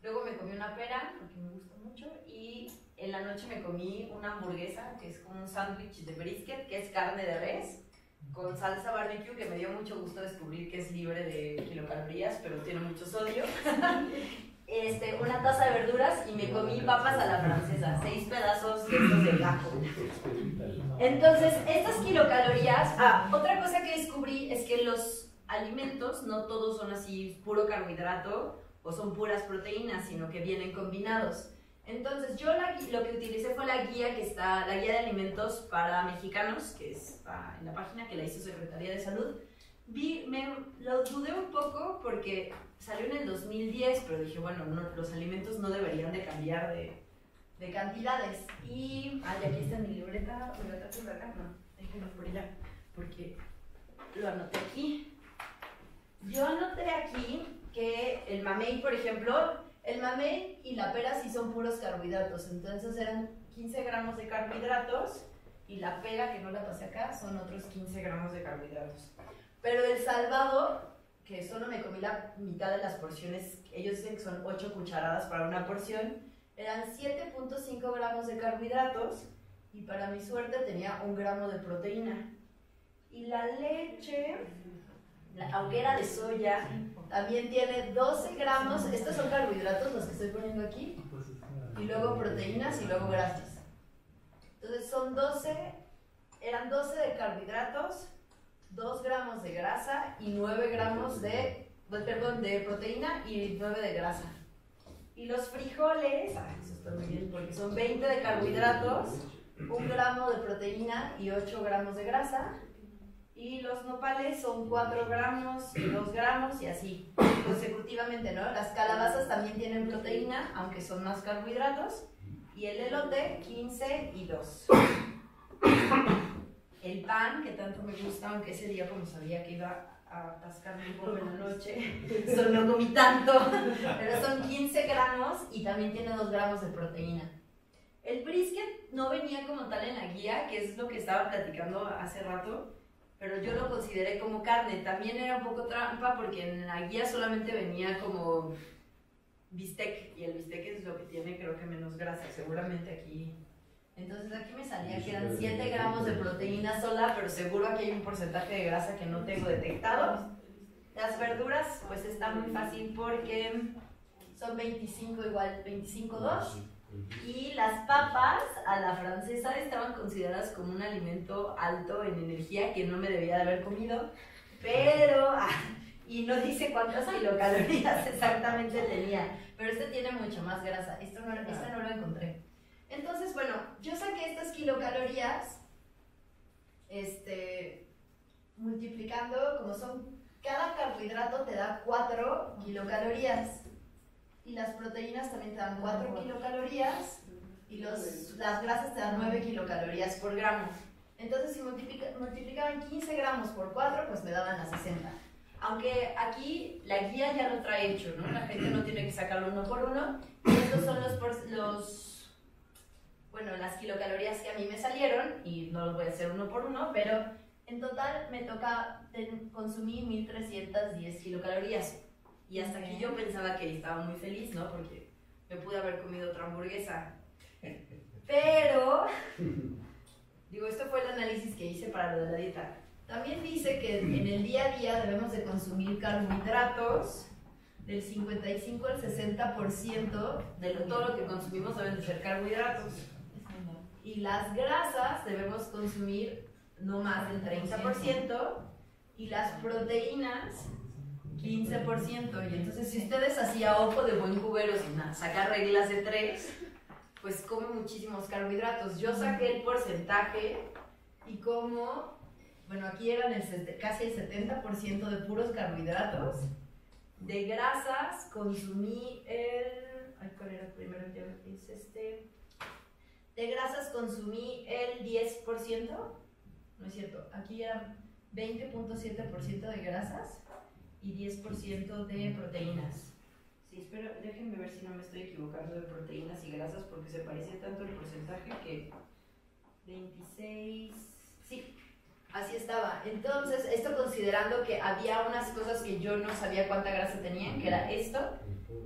luego me comí una pera, porque me gusta mucho, y en la noche me comí una hamburguesa, que es como un sándwich de brisket, que es carne de res, con salsa barbecue, que me dio mucho gusto descubrir que es libre de kilocalorías, pero tiene mucho sodio. Una taza de verduras y me comí papas a la francesa, 6 pedazos de estos de gajo. Entonces, estas kilocalorías, otra cosa que descubrí es que los alimentos no todos son así puro carbohidrato o son puras proteínas, sino que vienen combinados. Entonces yo lo que utilicé fue la guía la guía de alimentos para mexicanos, que está en la página, que la hizo Secretaría de Salud. Lo dudé un poco porque salió en el 2010, pero dije, bueno, los alimentos no deberían de cambiar de cantidades. Y aquí está mi libreta, ¿me la traje por acá? No, déjenlo por allá, porque lo anoté aquí. Yo anoté aquí que el mamey, por ejemplo, el mamey y la pera sí son puros carbohidratos, entonces eran 15 gramos de carbohidratos, y la pera, que no la pasé acá, son otros 15 gramos de carbohidratos. Pero el salvado, que solo me comí la mitad de las porciones, ellos dicen que son 8 cucharadas para una porción, eran 7.5 gramos de carbohidratos, y para mi suerte tenía 1 gramo de proteína. Y la leche, aunque era de soya, también tiene 12 gramos, estos son carbohidratos los que estoy poniendo aquí, y luego proteínas y luego grasas. Entonces eran 12 de carbohidratos, 2 gramos de grasa y 9 gramos de proteína y 9 de grasa. Y los frijoles, eso está muy bien, porque son 20 de carbohidratos, 1 gramo de proteína y 8 gramos de grasa. Y los nopales son 4 gramos y 2 gramos y así, consecutivamente, ¿no? Las calabazas también tienen proteína, aunque son más carbohidratos. Y el elote, 15 y 2. El pan, que tanto me gusta, aunque ese día, como sabía que iba a atascarme un poco en la noche, solo no comí tanto, pero son 15 gramos y también tiene 2 gramos de proteína. El brisket no venía como tal en la guía, que es lo que estaba platicando hace rato, pero yo lo consideré como carne. También era un poco trampa porque en la guía solamente venía como bistec, y el bistec es lo que tiene creo que menos grasa, seguramente aquí. Entonces aquí me salía que eran 7 gramos de proteína sola, pero seguro aquí hay un porcentaje de grasa que no tengo detectado. Las verduras pues está muy fácil porque son 25 igual, 25,2. Y las papas a la francesa estaban consideradas como un alimento alto en energía que no me debía de haber comido, pero, y no dice cuántas kilocalorías exactamente tenía, pero este tiene mucha más grasa, este no lo encontré. Entonces, bueno, yo saqué estas kilocalorías, multiplicando, como son, cada carbohidrato te da 4 kilocalorías. Y las proteínas también te dan 4 kilocalorías y las grasas te dan 9 kilocalorías por gramo. Entonces, si multiplicaban 15 gramos por 4, pues me daban las 60. Aunque aquí la guía ya lo trae hecho, ¿no? La gente no tiene que sacarlo uno por uno. Y estos son las kilocalorías que a mí me salieron, y no los voy a hacer uno por uno, pero en total me toca consumir 1310 kilocalorías. Y hasta aquí yo pensaba que estaba muy feliz, ¿no? Porque me pude haber comido otra hamburguesa. Pero, digo, esto fue el análisis que hice para lo de la dieta. También dice que en el día a día debemos de consumir carbohidratos del 55 al 60% de todo lo que consumimos deben de ser carbohidratos. Y las grasas debemos consumir no más del 30%, y las proteínas 15%. Y entonces, si ustedes hacían ojo de buen cubero sin sacar reglas de 3, pues comen muchísimos carbohidratos. Yo saqué el porcentaje y como, bueno, aquí eran casi el 70% de puros carbohidratos. De grasas consumí ¿cuál era primero? De grasas consumí el 10%. No es cierto, aquí eran 20.7% de grasas y 10% de proteínas. Sí, espero, déjenme ver si no me estoy equivocando de proteínas y grasas, porque se parecía tanto el porcentaje que 26, sí, así estaba. Entonces, esto considerando que había unas cosas que yo no sabía cuánta grasa tenían, que era esto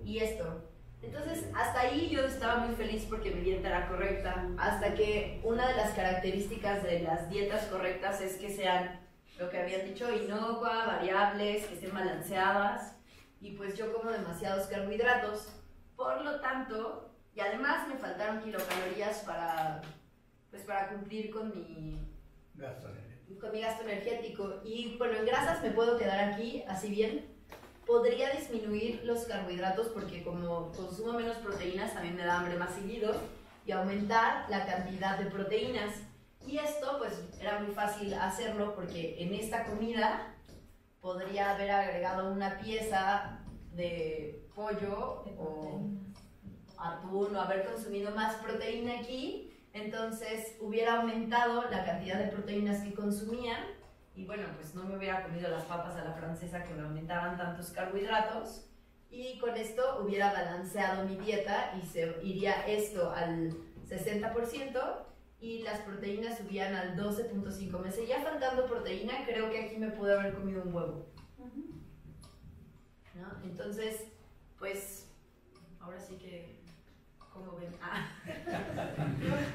y esto. Entonces, hasta ahí yo estaba muy feliz porque mi dieta era correcta, hasta que una de las características de las dietas correctas es que sean, lo que habían dicho, inocua, variables, que estén balanceadas, y pues yo como demasiados carbohidratos, por lo tanto, y además me faltaron kilocalorías para cumplir con mi gasto energético. Y bueno, en grasas me puedo quedar aquí, así bien. Podría disminuir los carbohidratos porque como consumo menos proteínas también me da hambre más seguido, y aumentar la cantidad de proteínas. Y esto pues era muy fácil hacerlo porque en esta comida podría haber agregado una pieza de pollo o atún, o haber consumido más proteína aquí. Entonces hubiera aumentado la cantidad de proteínas que consumían, y bueno, pues no me hubiera comido las papas a la francesa que me aumentaban tantos carbohidratos, y con esto hubiera balanceado mi dieta y se iría esto al 60% y las proteínas subían al 12.5. Me seguía faltando proteína, creo que aquí me pude haber comido un huevo, ¿no? Entonces, pues, ahora sí que, ¿cómo ven?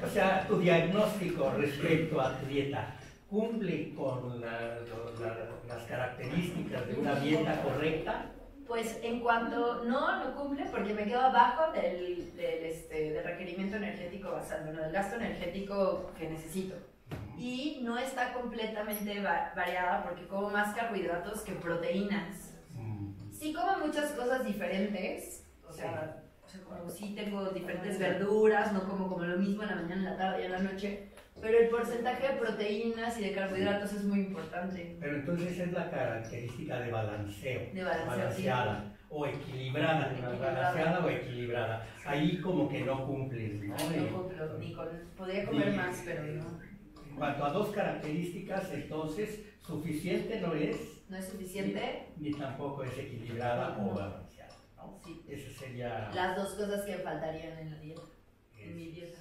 O sea, tu diagnóstico respecto a tu dieta cumple con las características de una dieta correcta. Pues en cuanto no cumple, porque me quedo abajo del requerimiento energético basal, bueno, del gasto energético que necesito. Y no está completamente variada porque como más carbohidratos que proteínas. Sí como muchas cosas diferentes, o sea como sí tengo diferentes verduras, no como lo mismo en la mañana, en la tarde y en la noche, pero el porcentaje de proteínas y de carbohidratos es muy importante. Pero entonces es la característica de balanceo. De balanceo, balanceada, sí. O equilibrada, balanceada o equilibrada. Ahí como que no cumples, ¿no? No cumplo, podría comer más, pero no. En cuanto a dos características, entonces, suficiente no es. No es suficiente. Ni tampoco es equilibrada o balanceada, ¿no? Sí. Ese sería... Las dos cosas que faltarían en la dieta, en mi dieta.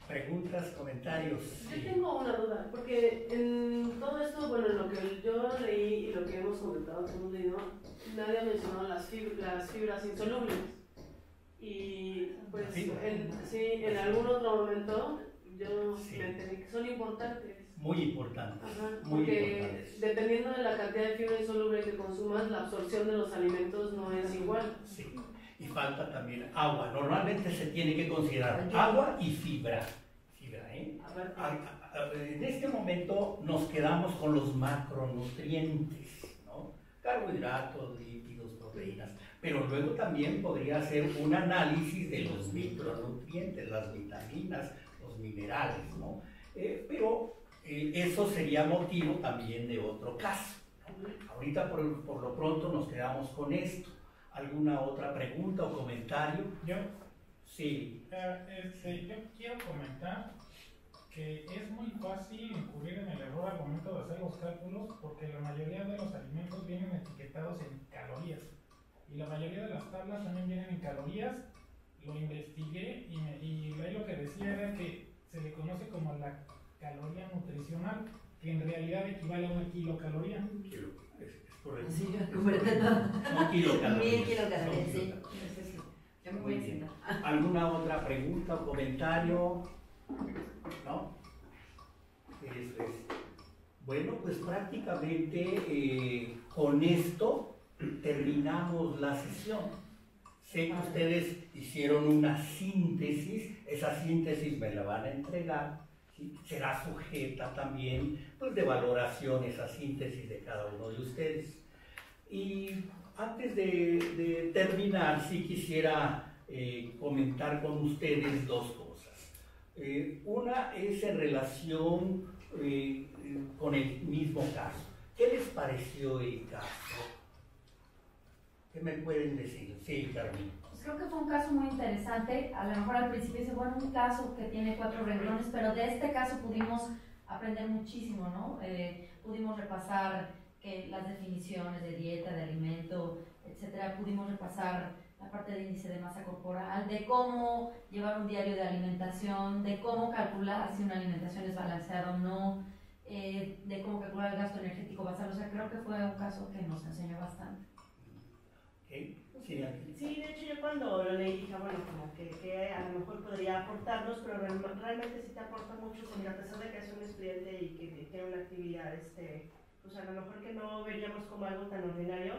Preguntas, comentarios. Yo tengo una duda, porque en todo esto, bueno, en lo que yo leí y lo que hemos comentado, que hemos leído, nadie ha mencionado las fibras insolubles. Y pues, en algún otro momento yo me enteré que son importantes. Muy importantes. Ajá, muy porque importantes. dependiendo de la cantidad de fibra insoluble que consumas, la absorción de los alimentos no es igual. Sí. Y falta también agua. Normalmente se tiene que considerar agua y fibra. En este momento nos quedamos con los macronutrientes, ¿no? Carbohidratos, lípidos, proteínas. Pero luego también podría hacer un análisis de los micronutrientes, las vitaminas, los minerales, ¿no? Pero eso sería motivo también de otro caso, ¿no? Ahorita por lo pronto nos quedamos con esto. ¿Alguna otra pregunta o comentario? Yo Sí. yo quiero comentar que es muy fácil incurrir en el error al momento de hacer los cálculos porque la mayoría de los alimentos vienen etiquetados en calorías y la mayoría de las tablas también vienen en calorías. Lo investigué y ahí lo que decía era que se le conoce como la caloría nutricional, que en realidad equivale a una kilocaloría. Correcto. Sí, no, kilocalorías. 1000 kilocalorías, sí. Yo me voy a sentar. ¿Alguna otra pregunta o comentario? ¿No? Eso es. Bueno, pues prácticamente con esto terminamos la sesión. Sé que ustedes hicieron una síntesis, esa síntesis me la van a entregar, ¿sí? Será sujeta también pues, de valoración esa síntesis de cada uno de ustedes. Y antes de terminar, sí quisiera comentar con ustedes dos cosas. Una es en relación con el mismo caso. ¿Qué les pareció el caso? ¿Qué me pueden decir? Sí, Carmen. Pues creo que fue un caso muy interesante. A lo mejor al principio dice, bueno, un caso que tiene 4 renglones, pero de este caso pudimos aprender muchísimo, ¿no? Pudimos repasar las definiciones de dieta, de alimento, etcétera. Pudimos repasar la parte de índice de masa corporal, de cómo llevar un diario de alimentación, de cómo calcular si una alimentación es balanceada o no, de cómo calcular el gasto energético basal. O sea, creo que fue un caso que nos enseñó bastante. ¿Okay? Sí, de hecho yo cuando lo leí dije, bueno, como que a lo mejor podría aportarnos, pero realmente sí te aporta mucho, a pesar de que es un estudiante y que tiene una actividad, pues a lo mejor que no veríamos como algo tan ordinario,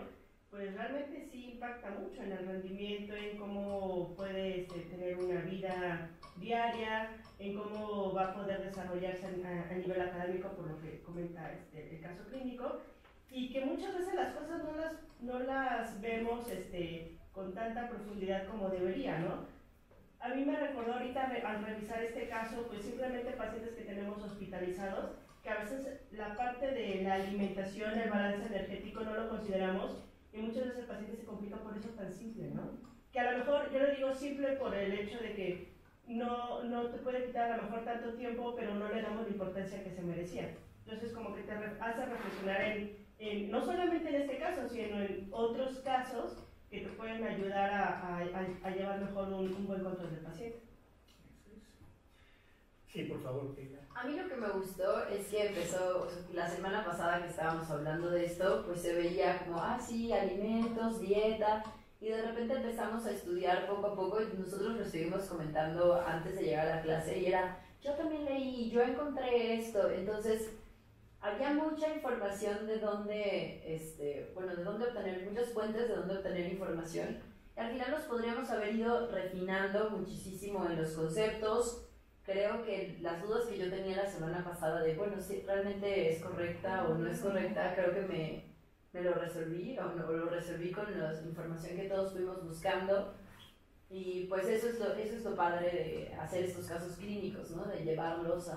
pues realmente sí impacta mucho en el rendimiento, en cómo puede tener una vida diaria, en cómo va a poder desarrollarse a nivel académico, por lo que comenta el caso clínico, y que muchas veces las cosas no las vemos con tanta profundidad como debería, ¿no? A mí me recordó ahorita al revisar este caso, pues simplemente pacientes que tenemos hospitalizados, que a veces la parte de la alimentación, el balance energético no lo consideramos, y muchas veces el paciente se complica por eso tan simple, ¿no? Que a lo mejor, yo le digo simple por el hecho de que no te puede quitar a lo mejor tanto tiempo, pero no le damos la importancia que se merecía. Entonces como que te hace reflexionar no solamente en este caso, sino en otros casos que te pueden ayudar a llevar mejor un buen control del paciente. Sí, por favor, Keila. A mí lo que me gustó es que empezó, la semana pasada que estábamos hablando de esto, pues se veía como, sí, alimentos, dieta, y de repente empezamos a estudiar poco a poco, y nosotros lo estuvimos comentando antes de llegar a la clase, y era, yo también leí, yo encontré esto, entonces había mucha información de dónde, de dónde obtener, muchas fuentes de dónde obtener información, y al final nos podríamos haber ido refinando muchísimo en los conceptos. Creo que las dudas que yo tenía la semana pasada de, bueno, si realmente es correcta o no es correcta, creo que me lo resolví, o lo resolví con la información que todos fuimos buscando. Y pues eso es lo padre de hacer estos casos clínicos, ¿no? De llevarlos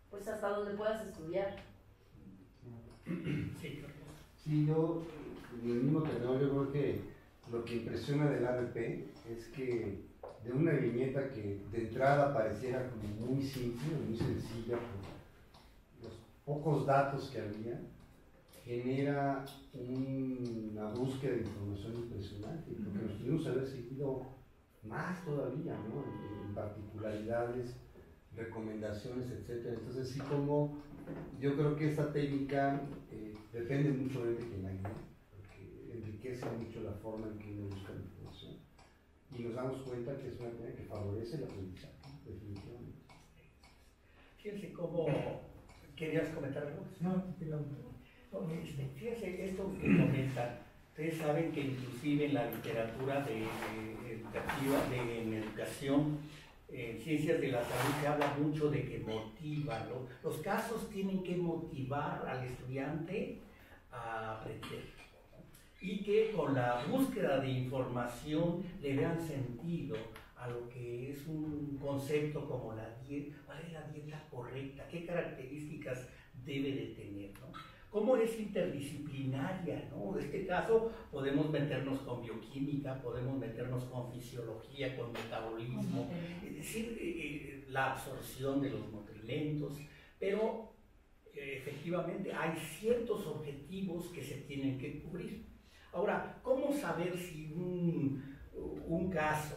pues hasta donde puedas estudiar. Sí, yo, en el mismo tenor, yo creo que lo que impresiona del ABP es que de una viñeta que de entrada pareciera como muy simple, muy sencilla, por los pocos datos que había, genera una búsqueda de información impresionante, porque nos tuvimos que haber seguido más todavía, ¿no? En particularidades recomendaciones, etcétera. Entonces sí, como yo creo que esta técnica depende mucho de quien la guía, porque enriquece mucho la forma en que uno busca la información y nos damos cuenta que es una técnica que favorece el aprendizaje, definitivamente. Fíjense cómo querías comentar algo. No, Fíjense esto que comentan. Ustedes saben que inclusive en la literatura educativa, en educación, en ciencias de la salud se habla mucho de que motiva, ¿no? Los casos tienen que motivar al estudiante a aprender, ¿no? Y que con la búsqueda de información le vean sentido a lo que es un concepto como la dieta. ¿Cuál es la dieta correcta? ¿Qué características debe de tener, ¿no? ¿Cómo es interdisciplinaria, ¿no? En este caso podemos meternos con bioquímica, podemos meternos con fisiología, con metabolismo, es decir, la absorción de los nutrimentos, pero efectivamente hay ciertos objetivos que se tienen que cubrir. Ahora, ¿cómo saber si un caso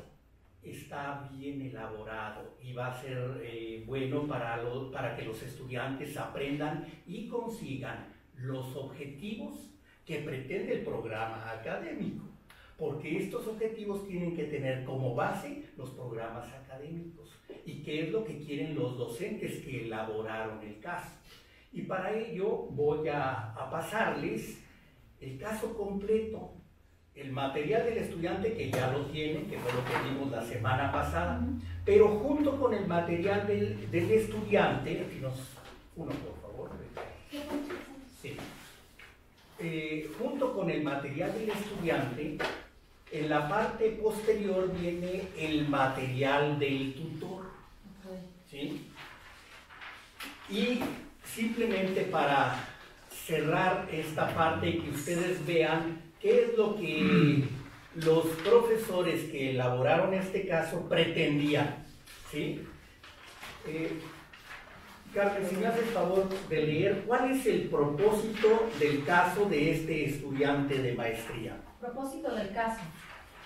está bien elaborado y va a ser bueno para que los estudiantes aprendan y consigan los objetivos que pretende el programa académico? Porque estos objetivos tienen que tener como base los programas académicos y qué es lo que quieren los docentes que elaboraron el caso. Y para ello voy a pasarles el caso completo, el material del estudiante que ya lo tiene, que fue lo que vimos la semana pasada, pero junto con el material del estudiante, uno por favor, sí. Junto con el material del estudiante, en la parte posterior viene el material del tutor, ¿sí? Y simplemente para cerrar esta parte y que ustedes vean qué es lo que los profesores que elaboraron este caso pretendían, ¿sí? Carmen, si me haces el favor de leer, ¿cuál es el propósito del caso de este estudiante de maestría? Propósito del caso.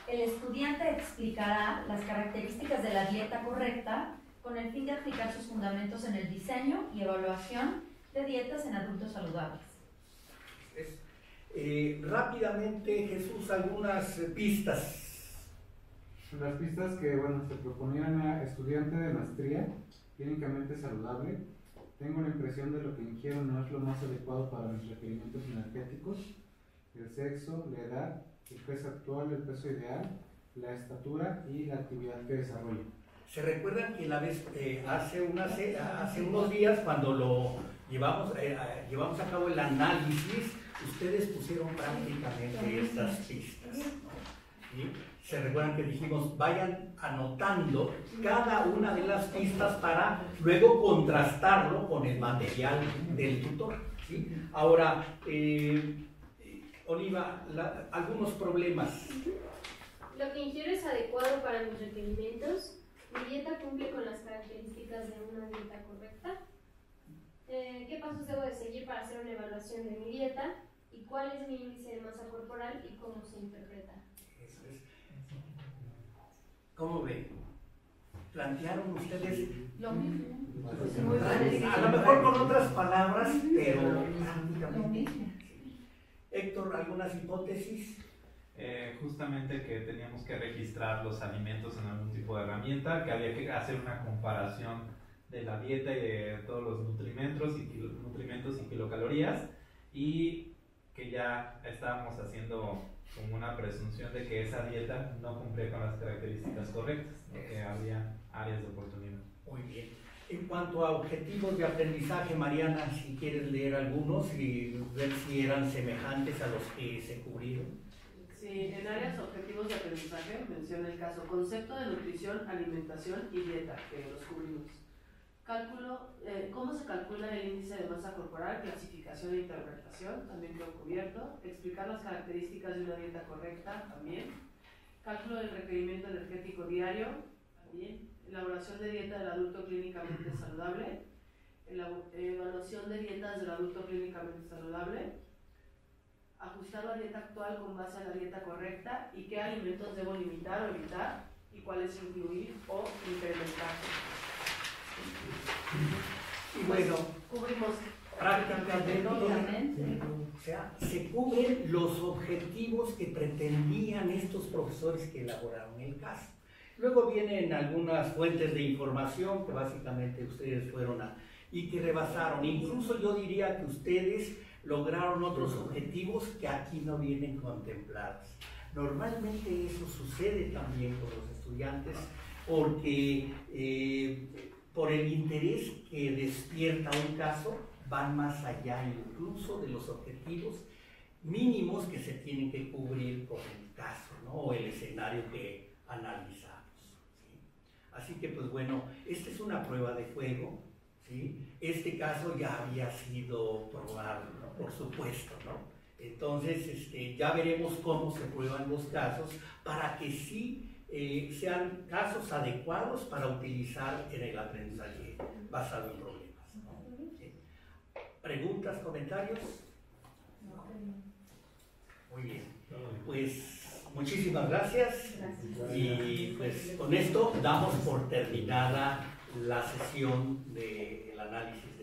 El estudiante explicará las características de la dieta correcta con el fin de aplicar sus fundamentos en el diseño y evaluación de dietas en adultos saludables. Rápidamente, Jesús, algunas pistas. Las pistas que, bueno, se proponían a estudiante de maestría, clínicamente saludable. Tengo la impresión de lo que ingiero no es lo más adecuado para mis requerimientos energéticos. El sexo, la edad, el peso actual, el peso ideal, la estatura y la actividad que desarrollo. ¿Se recuerdan que la vez, hace unos días, cuando lo llevamos a cabo el análisis, ustedes pusieron prácticamente estas pistas, ¿no? ¿Sí? Se recuerdan que dijimos, vayan anotando cada una de las pistas para luego contrastarlo con el material del tutor, ¿sí? Ahora, Oliva, algunos problemas. Lo que ingiero es adecuado para mis requerimientos. Mi dieta cumple con las características de una dieta correcta. ¿Qué pasos debo de seguir para hacer una evaluación de mi dieta? ¿Y cuál es mi índice de masa corporal y cómo se interpreta? Eso es. ¿Cómo ven? ¿Plantearon ustedes Lo mismo. a lo mejor con otras palabras, pero prácticamente? Héctor, ¿algunas hipótesis? Justamente que teníamos que registrar los alimentos en algún tipo de herramienta, que había que hacer una comparación de la dieta y de todos los nutrimentos y kilocalorías, y que ya estábamos haciendo como una presunción de que esa dieta no cumplía con las características correctas, ¿no? Que había áreas de oportunidad. Muy bien. En cuanto a objetivos de aprendizaje, Mariana, si quieres leer algunos y ver si eran semejantes a los que se cubrieron. Sí, en áreas objetivos de aprendizaje menciona el caso concepto de nutrición, alimentación y dieta, que los cubrimos. Cálculo, cómo se calcula el índice de masa corporal, clasificación e interpretación, también quedó cubierto. Explicar las características de una dieta correcta, también. Cálculo del requerimiento energético diario, también. Elaboración de dieta del adulto clínicamente saludable. Evaluación de dietas del adulto clínicamente saludable. Ajustar la dieta actual con base a la dieta correcta y qué alimentos debo limitar o evitar y cuáles incluir o incrementar. Y bueno, Cubrimos prácticamente, Obviamente. o sea, se cubren los objetivos que pretendían estos profesores que elaboraron el caso. Luego vienen algunas fuentes de información que básicamente ustedes fueron y que rebasaron. Incluso yo diría que ustedes lograron otros objetivos que aquí no vienen contemplados. Normalmente eso sucede también con los estudiantes porque por el interés que despierta un caso van más allá incluso de los objetivos mínimos que se tienen que cubrir con el caso, ¿no? O el escenario que analizamos. ¿Sí? Así que pues bueno, esta es una prueba de fuego. ¿Sí? Este caso ya había sido probado, ¿no? Por supuesto, ¿no? Entonces ya veremos cómo se prueban los casos para que sí sean casos adecuados para utilizar en el aprendizaje basado en problemas, ¿no? ¿Sí? ¿Preguntas, comentarios? Muy bien, pues muchísimas gracias. Y pues con esto damos por terminada la sesión del análisis